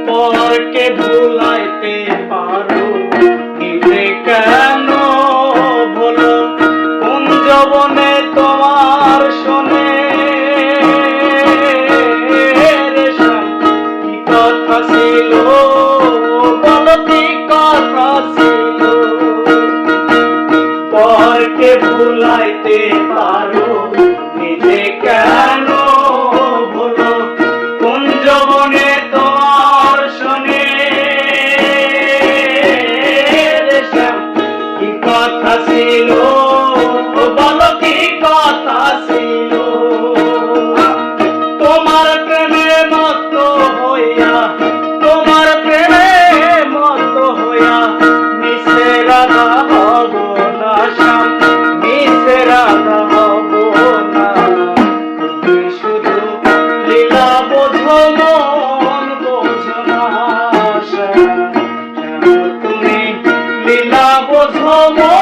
পরকে ভুলাইতে পারো নিজে কেন বলো? কোন যৌবনে তোমার শোনে কি কথা ছিল, বলো কি কথা ছিল? পরকে ভুলাইতে পারো নিজে কেন বলো? কোন যৌবনে তোমার শোনে কি কথা ছিল, বলো কি কথা ছিল? তোমার প্রেমে মত্ত হইয়া, তোমার প্রেমে মত্ত হইয়া মিশে রাধা হব না শ্যাম, মিশে রাধা হব না। তুমি শুধু লীলা বোঝো মন বোঝো না শ্যাম, তুমি লীলা বোঝো মন